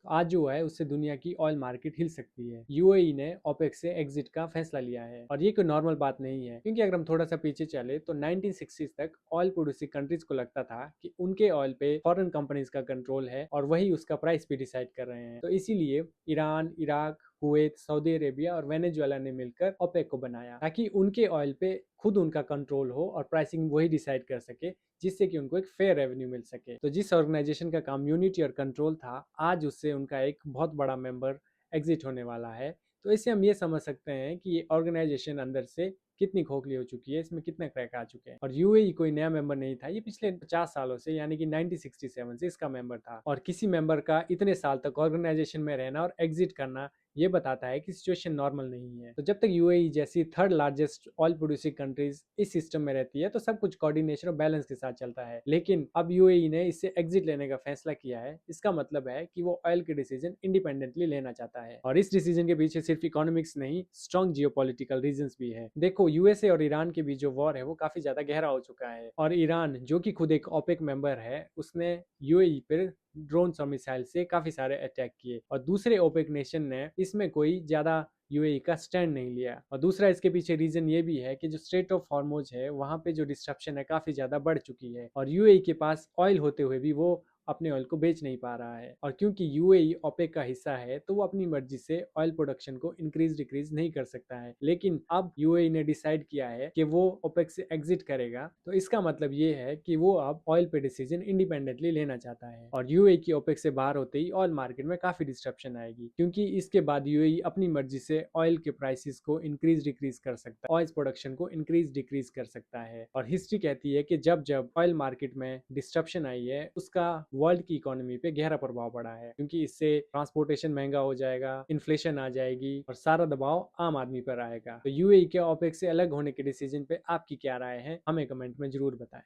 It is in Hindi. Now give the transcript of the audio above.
आज जो है उससे दुनिया की ऑयल मार्केट हिल सकती है। यूएई ने ओपेक से एग्जिट का फैसला लिया है और ये कोई नॉर्मल बात नहीं है, क्योंकि अगर हम थोड़ा सा पीछे चले तो 1960s तक ऑयल प्रोड्यूसिंग कंट्रीज को लगता था कि उनके ऑयल पे फॉरेन कंपनीज का कंट्रोल है और वही उसका प्राइस भी डिसाइड कर रहे हैं। तो इसीलिए Iran, Iraq, Kuwait, Saudi Arabia और वेनेजुएला ने मिलकर ओपेक को बनाया ताकि उनके ऑयल पे खुद उनका कंट्रोल हो और प्राइसिंग वही डिसाइड कर सके, जिससे कि उनको एक फेयर रेवेन्यू मिल सके। तो जिस ऑर्गेनाइजेशन का काम यूनिटी और कंट्रोल था, आज उससे उनका एक बहुत बड़ा मेंबर एग्जिट होने वाला है। तो इससे हम ये समझ सकते हैं कि ये ऑर्गेनाइजेशन अंदर से कितनी खोखली हो चुकी है, इसमें कितने क्रैक आ चुके हैं। और यूएई कोई नया मेंबर नहीं था, ये पिछले 50 सालों से यानी कि 1967 से इसका मेंबर था। और किसी मेंबर का इतने साल तक ऑर्गेनाइजेशन में रहना और एग्जिट करना ये बताता है कि सिचुएशन नॉर्मल नहीं है। तो जब तक यूएई जैसी third largest oil producing countries इस सिस्टम में रहती है तो सब कुछ कोऑर्डिनेशन और बैलेंस के साथ चलता है। लेकिन अब यूएई ने इससे एग्जिट लेने का फैसला किया है, इसका मतलब है कि वो ऑयल के डिसीजन इंडिपेंडेंटली लेना चाहता है। और इस डिसीजन के पीछे सिर्फ इकोनॉमिक्स नहीं, स्ट्रॉन्ग जियोपॉलिटिकल रीजंस भी है। देखो, यूएसए और ईरान के बीच जो वॉर है वो काफी ज्यादा गहरा हो चुका है और ईरान जो कि खुद एक ओपेक मेंबर है, उसने यूएई पर ड्रोन और मिसाइल से काफी सारे अटैक किए और दूसरे ओपेक नेशन ने इसमें कोई ज्यादा यूएई का स्टैंड नहीं लिया। और दूसरा इसके पीछे रीजन ये भी है कि जो स्ट्रेट ऑफ हॉर्मुज है वहां पे जो डिस्ट्रप्शन है काफी ज्यादा बढ़ चुकी है और यूएई के पास ऑयल होते हुए भी वो अपने ऑयल को बेच नहीं पा रहा है। और क्योंकि यूएई ओपेक का हिस्सा है तो वो अपनी मर्जी से ऑयल प्रोडक्शन को इंक्रीज डिक्रीज नहीं कर सकता है। लेकिन अब यूएई ने डिसाइड किया है कि वो ओपेक से एग्जिट करेगा, तो इसका मतलब ये है कि वो अब ऑयल पे डिसीजन इंडिपेंडेंटली लेना चाहता है। और यूएई की ओपेक से बाहर होते ही ऑयल मार्केट में काफी डिस्ट्रप्शन आएगी, क्योंकि इसके बाद यूएई अपनी मर्जी से ऑयल के प्राइसेस को इंक्रीज डिक्रीज कर सकता है, ऑयल प्रोडक्शन को इंक्रीज डिक्रीज कर सकता है। और हिस्ट्री कहती है कि जब जब ऑयल मार्केट में डिस्ट्रप्शन आई है उसका वर्ल्ड की इकोनॉमी पे गहरा प्रभाव पड़ा है, क्योंकि इससे ट्रांसपोर्टेशन महंगा हो जाएगा, इन्फ्लेशन आ जाएगी और सारा दबाव आम आदमी पर आएगा। तो यूएई के ओपेक से अलग होने के डिसीजन पे आपकी क्या राय है, हमें कमेंट में जरूर बताएं।